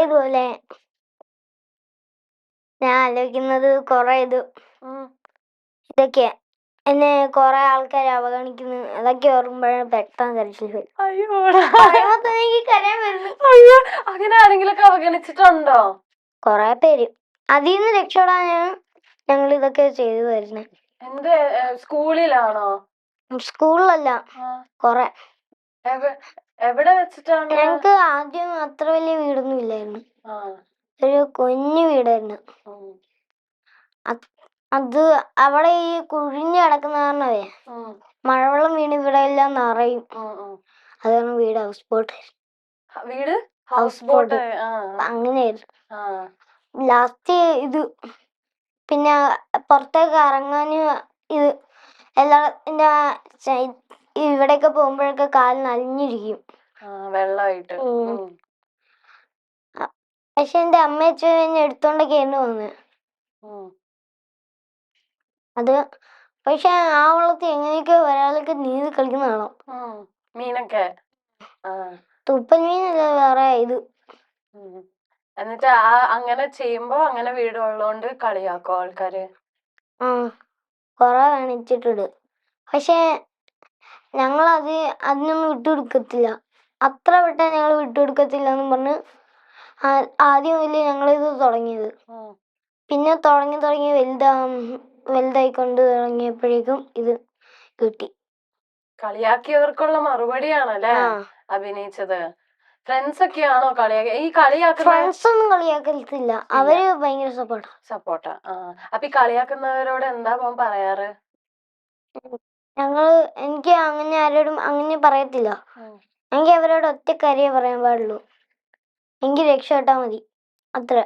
ഇതുപോലെ ഞാൻ ആലോചിക്കുന്നത് കൊറേ ഇതൊക്കെയാ. എന്നെ കൊറേ ആൾക്കാർ അവഗണിക്കുന്നു, അതൊക്കെ ഓർക്കുമ്പോഴാണ് പെട്ടെന്ന് കരച്ചിൽ വരും. എനിക്ക് കരയാൻ വരുന്നു. അങ്ങനെ ആരെങ്കിലൊക്കെ അവഗണിച്ചിട്ടുണ്ടോ? കൊറേ പേര്. അതിൽ നിന്ന് രക്ഷപ്പെടാനാണ് ഞങ്ങൾ ഇതൊക്കെ ചെയ്തു വരുന്നത്. എന്ത് സ്കൂളിലാണോ? സ്കൂളിലല്ല, കൊറേ. എവിടെ വെച്ചിട്ടാണ്? ഞങ്ങക്ക് ആദ്യം അത്ര വലിയ വീടൊന്നും ഇല്ലായിരുന്നു, ഒരു കുഞ്ഞു വീടായിരുന്നു. അത് അവിടെ ഈ കുഴിഞ്ഞു കിടക്കുന്ന കാരണമേ മഴവെള്ളം വീണ് ഇവിടെ എല്ലാം നിറയും. അതാണ് വീട് ഹൗസ് ബോട്ട്. വീട് ഹൗസ് ബോട്ട് അങ്ങനെയായിരുന്നു. ലാസ്റ്റ് ഇത് പിന്നെ പുറത്തേക്ക് ഇറങ്ങാന് ഇത് ഇവിടെയൊക്കെ പോകുമ്പോഴൊക്കെ കാല് നനഞ്ഞിരിക്കും, വെള്ളമായിട്ട്. പക്ഷെ എന്റെ അമ്മയച്ഛൻ എടുത്തോണ്ടൊക്കെയായിരുന്നു പോകുന്നത്. അത് പക്ഷെ ആ വെള്ളത്തിൽ എങ്ങനെയൊക്കെ ഒരാളൊക്കെ നീന്തി കളിക്കുന്നതാണോ? മീനൊക്കെ തുപ്പൻ മീനല്ല, വേറെ ഇത്. എന്നിട്ട് അങ്ങനെ ചെയ്യുമ്പോ അങ്ങനെ വീടുള്ളോണ്ട് കളിയാക്കോ ആൾക്കാര്? കൊറേ കാണിച്ചിട്ടുണ്ട്. പക്ഷെ ഞങ്ങളത് അതിനൊന്നും വിട്ടുകൊടുക്കത്തില്ല. അത്ര വിട്ടാ ഞങ്ങൾ വിട്ടുകൊടുക്കത്തില്ല എന്ന് പറഞ്ഞ് ആദ്യം മുതലേ ഞങ്ങളിത് തുടങ്ങിയത്. പിന്നെ തുടങ്ങി വലുതായിക്കൊണ്ട് തുടങ്ങിയപ്പോഴേക്കും ഇത് കിട്ടി. കളിയാക്കിയവർക്കുള്ള മറുപടിയാണല്ലേ അഭിനയിച്ചത്. ഫ്രണ്ട്സ് ഒക്കെയാണോ കളിയാക്കി? ഈ ഫ്രണ്ട്സ് ഒന്നും കളിയാക്കത്തില്ല, അവര് ഭയങ്കര സപ്പോർട്ടാ. അപ്പൊ ഈ കളിയാക്കുന്നവരോട് എന്താ പറയാറ്? എനിക്ക് അങ്ങനെ ആരോടും അങ്ങനെ പറയത്തില്ല. എനിക്ക് അവരോട് ഒറ്റ കാര്യമേ പറയാൻ പാടുള്ളൂ, എനിക്ക് രക്ഷപ്പെട്ടാ മതി, അത്ര.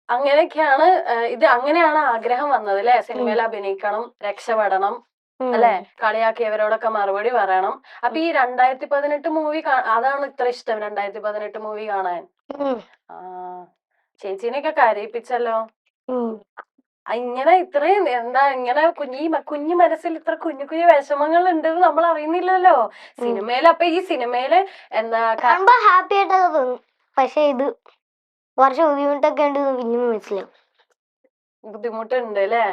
അങ്ങനെയൊക്കെയാണ് അങ്ങനെയാണ് ആഗ്രഹം വന്നത് അല്ലെ? സിനിമയിൽ അഭിനയിക്കണം, രക്ഷപ്പെടണം അല്ലെ? കളിയാക്കിയവരോടൊക്കെ മറുപടി പറയണം. അപ്പൊ ഈ 2018 മൂവി അതാണ് ഇത്ര ഇഷ്ടം? 2018 മൂവി കാണാൻ ചേച്ചീനെയൊക്കെ കരയിപ്പിച്ചല്ലോ. ഇങ്ങനെ ഇത്രയും എന്താ ഇങ്ങനെ കുഞ്ഞു മനസ്സിൽ ഇത്ര കുഞ്ഞു വിഷമങ്ങൾ ഉണ്ടെന്ന് നമ്മൾ അറിയുന്നില്ലല്ലോ സിനിമയില്. അപ്പൊ ഈ സിനിമയില് എന്താ ഹാപ്പി ആയിട്ടൊക്കെ തോന്നും, പക്ഷെ ഇത് കുറച്ച് ബുദ്ധിമുട്ടൊക്കെ ഉണ്ട്, പിന്നെ മനസ്സിലാവും. ബുദ്ധിമുട്ടുണ്ട് അല്ലേ?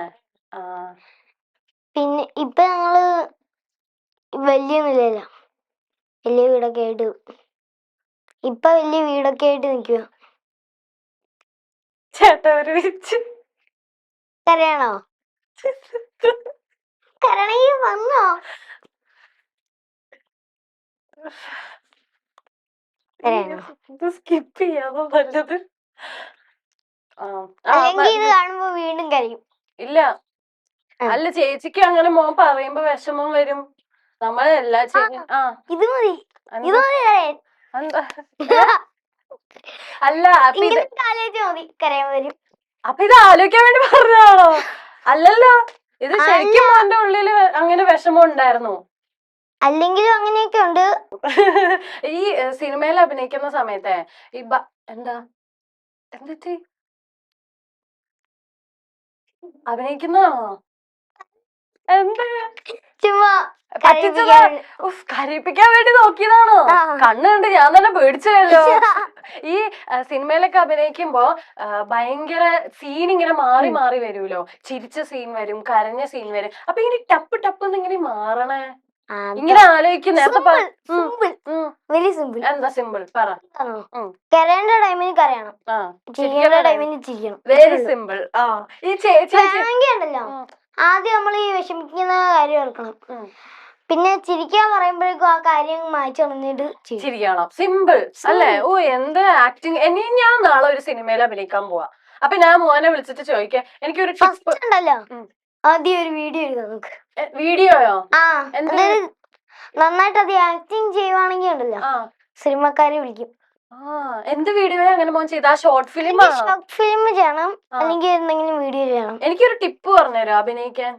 പിന്നെ ഇപ്പൊ ഞങ്ങള് വലിയ നിലയില, വലിയ വീടൊക്കെ ആയിട്ട് ഇപ്പൊ വലിയ വീടൊക്കെ ആയിട്ട് നിക്കുക. ചേട്ടാ ഒരു വിച്ച് കരയണോ? കരണെങ്കിൽ വന്നോ? കരയണോ? ഇത് സ്കിപ്പ് ചെയ്യാതോ നല്ലത്. അല്ലെങ്കിൽ ഇത് കാണുമ്പോ വീണ്ടും കരയും. ഇല്ല, അല്ല ചേച്ചിക്ക് അങ്ങനെ മോൻ പറയുമ്പോ വിഷമം വരും. നമ്മളെല്ലാ ഇത് മതി, ഇത് മതി കരയാൻ. അല്ല ഇങ്ങനെ ആലോചിച്ചാ മതി കരയാൻ വരും. അപ്പൊ ഇത് ആലോചിക്കാൻ വേണ്ടി പറഞ്ഞതാണോ? അല്ലല്ലോ, ഇത് ശരിക്കും മോന്റെ ഉള്ളില് അങ്ങനെ വിഷമം ഉണ്ടായിരുന്നു. അല്ലെങ്കിലും അങ്ങനെയൊക്കെ ഉണ്ട്. ഈ സിനിമയിൽ അഭിനയിക്കുന്ന സമയത്തെ ഈ എന്താ എന്തെറ്റി അഭിനയിക്കുന്നതാണോ? എന്താ ചുമ്മാ പറ്റിച്ചതാ? കരയിപ്പിക്കാൻ വേണ്ടി നോക്കിയതാണോ? കണ്ണ് കണ്ട് ഞാൻ തന്നെ പേടിച്ചല്ലോ. ഈ സിനിമയിലൊക്കെ അഭിനയിക്കുമ്പോ ഭയങ്കര സീൻ ഇങ്ങനെ മാറി മാറി വരുമല്ലോ. ചിരിച്ച സീൻ വരും, കരഞ്ഞ സീൻ വരും. അപ്പൊ ഇങ്ങനെ ടപ്പ് ടപ്പ് ഇങ്ങനെ മാറണേ, ഇങ്ങനെ ആലോചിക്കും. Very simple. എന്താ സിമ്പിൾ പറ. കരയേണ്ട ടൈമിന് കരയണം, ചിരിക്കേണ്ട ടൈമിന് ചിരിക്കണം. Very simple. ഈ ചേച്ചി ഉണ്ടല്ലോ, ആദ്യം നമ്മൾ ഈ വിഷമിക്കുന്ന കാര്യം ഓർക്കണം, പിന്നെ ചിരിക്കാൻ പറയുമ്പോഴേക്കും ആ കാര്യം മാറ്റി കളഞ്ഞിട്ട് ചിരിക്കണം. സിമ്പിൾ അല്ലേ? ഓ എന്ത് ആക്ടിങ്. ഞാൻ നാളെ ഒരു സിനിമയിൽ അഭിനയിക്കാൻ പോവാ. അപ്പൊ ഞാൻ മോനെ വിളിച്ചിട്ട് ചോദിക്കാം, എനിക്കൊരു ഫസ്റ്റ് ഉണ്ടല്ലോ ആദ്യം ഒരു വീഡിയോ എടുക്കാം നമുക്ക്. വീഡിയോയോ? നന്നായിട്ട് അത് ആക്ടിങ് ചെയ്യുവാണെങ്കിൽ ഉണ്ടല്ലോ സിനിമക്കാരെ വിളിക്കും. എന്ത് വീഡിയോ അങ്ങനെ മോൻ ചെയ്ത? ഷോർട്ട് ഫിലിം ചെയ്യണം, അല്ലെങ്കിൽ എന്തെങ്കിലും വീഡിയോ ചെയ്യണം. എനിക്കൊരു ടിപ്പ് പറഞ്ഞുതരോ അഭിനയിക്കാൻ?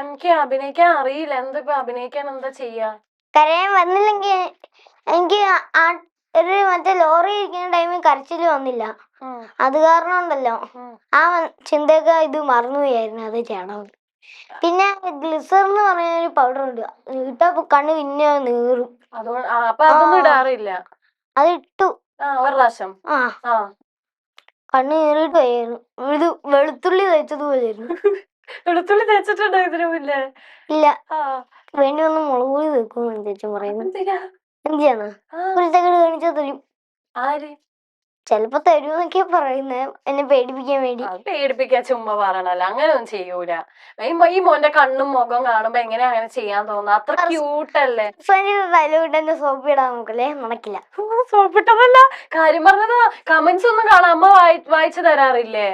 എനിക്ക് അഭിനയിക്കാൻ അറിയില്ല. എന്താ അഭിനയിക്കാൻ എന്താ ചെയ്യാ? കരയാൻ വന്നില്ലെങ്കിൽ എനിക്ക് ഒരു മറ്റേ ലോറി ഇരിക്കുന്ന ടൈമിൽ കരച്ചില് വന്നില്ല, അത് കാരണം ഉണ്ടല്ലോ ആ ചിന്തയൊക്കെ ഇത് മറന്നുപോയായിരുന്നു, അത് ചെയ്യണം. പിന്നെ ഗ്ലിസർ എന്ന് പറഞ്ഞ ഒരു പൗഡർ ഉണ്ട്, ഇട്ടാ കണ്ണ് പിന്നെ നീറും. അപ്പൊ അതൊന്നും ഇടാറില്ല. അത് ഇട്ടു ഒരു പ്രാവശ്യം. കണ്ണ് നീറിയിട്ട് പോയായിരുന്നു. ഇത് വെളുത്തുള്ളി തേച്ചതുപോലെയായിരുന്നു. വെളുത്തുള്ളി തേച്ചിട്ടുണ്ടോ ഇതിനു മുന്നേ? ഇല്ല, വേണ്ടി വന്ന് മുളക് പൊടി തേക്കും ചേച്ചി പറയുന്നു. എന്തിനാണ് കുരുത്തക്കേട് കാണിച്ചാൽ തരും. ആര്? ചെലപ്പോ തരൂന്നൊക്കെ പറയുന്നേ, എന്നെ പേടിപ്പിക്കാൻ വേണ്ടി. പേടിപ്പിക്കാൻ ചുമ്മാ പറയണല്ലോ, അങ്ങനെ ഒന്നും ചെയ്യൂല. ഈ മോന്റെ കണ്ണും മുഖം കാണുമ്പോ എങ്ങനെയാ അങ്ങനെ ചെയ്യാൻ തോന്നുന്നു? അത്ര ക്യൂട്ടല്ലേ. തലവിട്ടെ സോപ്പ് ഇടാൻ നോക്കല്ലേ, നടക്കില്ല. സോപ്പിട്ടതല്ല, കാര്യം പറഞ്ഞതാ. കമന്റ്സ് ഒന്നും കാണാം, അമ്മ വായിച്ചു തരാറില്ലേ?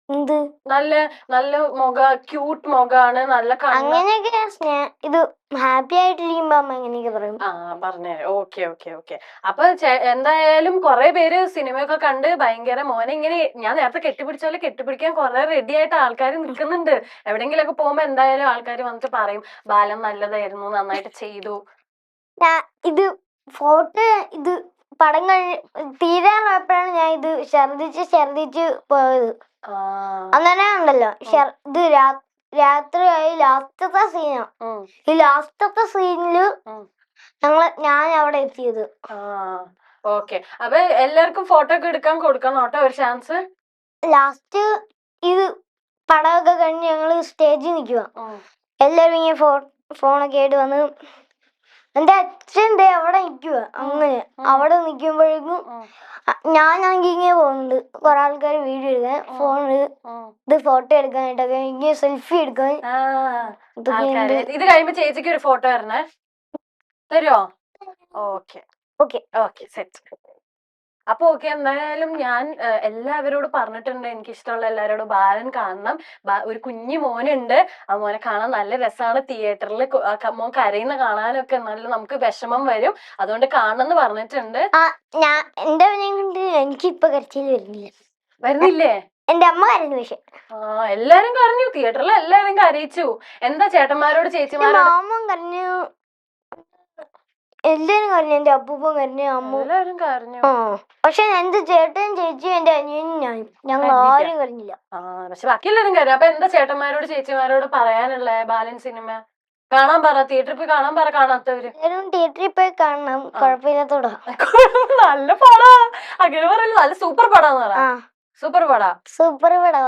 എന്ത് നല്ല നല്ല മുഖ, ക്യൂട്ട് മുഖാണ്, നല്ല അങ്ങനെയൊക്കെ. ഇത് ഹാപ്പി ആയിട്ടിരിക്കുമ്പോ അമ്മ എങ്ങനെയൊക്കെ പറയും. പറഞ്ഞേ. Okay okay okay. അപ്പൊ എന്തായാലും കൊറേ പേര് സിനിമയൊക്കെ കണ്ട് ഭയങ്കര മോനെ ഇങ്ങനെ ഞാൻ നേരത്തെ കെട്ടിപ്പിടിച്ചാല് കെട്ടിപ്പിടിക്കാൻ കൊറേ റെഡി ആയിട്ട് ആൾക്കാർ നിൽക്കുന്നുണ്ട്. എവിടെങ്കിലൊക്കെ പോകുമ്പോ എന്തായാലും ആൾക്കാർ വന്നിട്ട് പറയും ബാലൻ നല്ലതായിരുന്നു, നന്നായിട്ട് ചെയ്തു. ഇത് ഫോട്ടോ ഇത് പടം തീരാറായപ്പോഴാണ് ഞാൻ ഇത് ഛർദിച്ച് പോയത്. അങ്ങനെ ഉണ്ടല്ലോ ഇത് രാത്രിയായി ലാസ്റ്റത്തെ സീനാ. ഈ ലാസ്റ്റത്തെ സീനില് ഞാൻ അവിടെ എത്തിയത്. ഓക്കെ. അപ്പൊ എല്ലാവർക്കും ഫോട്ടോ ഒക്കെ എടുക്കാൻ കൊടുക്കണം കേട്ടോ ഒരു ചാൻസ്. ലാസ്റ്റ് ഇത് പടമൊക്കെ കഴിഞ്ഞ് ഞങ്ങള് സ്റ്റേജിൽ നിൽക്കുക, എല്ലാരും ഇങ്ങനെ ഫോണൊക്കെ ആയിട്ട് വന്ന് എന്റെ അച്ഛൻ അവിടെ നിൽക്കുക. അങ്ങനെ അവിടെ നിൽക്കുമ്പോഴേക്കും ഞാനാണെങ്കിൽ ഇങ്ങനെ പോകുന്നുണ്ട്, കുറെ ആൾക്കാർ വീഡിയോ എടുക്കാൻ, ഫോണില് ഇത് ഫോട്ടോ എടുക്കാനായിട്ടൊക്കെ, ഇങ്ങനെ സെൽഫി എടുക്കാൻ. ഇത് കഴിയുമ്പോ ചേച്ചിക്ക് ഒരു ഫോട്ടോ തരണേ, തരുമോ? Okay okay okay set. അപ്പൊ ഓക്കെ, എന്തായാലും ഞാൻ എല്ലാവരോടും പറഞ്ഞിട്ടുണ്ട്, എനിക്ക് ഇഷ്ടമുള്ള എല്ലാവരോടും ബാലൻ കാണണം. ഒരു കുഞ്ഞു മോനുണ്ട്, ആ മോനെ കാണാൻ നല്ല രസമാണ്. തിയേറ്ററിൽ മോൻ കരയുന്ന കാണാനൊക്കെ നല്ല നമുക്ക് വിഷമം വരും, അതുകൊണ്ട് കാണണമെന്ന് പറഞ്ഞിട്ടുണ്ട്. എനിക്കിപ്പൊ കരച്ചിൽ വരുന്നില്ലേ? എന്റെ അമ്മ കരഞ്ഞു. പക്ഷെ എല്ലാരും കരഞ്ഞു, തിയേറ്ററിൽ എല്ലാരും കരയിച്ചു. എന്താ ചേട്ടന്മാരോട് ചേച്ചിമാരോട്? മാമൻ കരഞ്ഞു, എല്ലാരും കരഞ്ഞു, എന്റെ അപ്പൂപ്പൻ കരഞ്ഞു, അമ്മ എല്ലാരും കരഞ്ഞു. പക്ഷെ എന്റെ ചേട്ടനും ചേച്ചിയും എന്റെ അനിയനും ഞാനും ഞങ്ങൾ ആരും കരഞ്ഞില്ല. പക്ഷെ ബാക്കി എല്ലാരും കരഞ്ഞു. അപ്പൊ എന്താ ചേട്ടന്മാരോട് ചേച്ചിമാരോട് പറയാനുള്ള ബാലൻ സിനിമ കാണാൻ പറ, തിയേറ്ററിൽ പോയി കാണാൻ പറ, കാണാത്തവര്. തിയേറ്ററിൽ പോയി കാണണം, കുഴപ്പമില്ലാത്തോടാ. നല്ല പടാ, അങ്ങനെ പറയല്ലോ, നല്ല സൂപ്പർ പടാന്ന് പറ. സൂപ്പർ പടാ, സൂപ്പർ പടാ.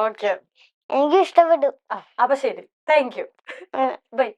ഓക്കെ. എനിക്ക് ഇഷ്ടപ്പെട്ടു. അപ്പൊ ശരി, താങ്ക് യു, ഉം. ബൈ.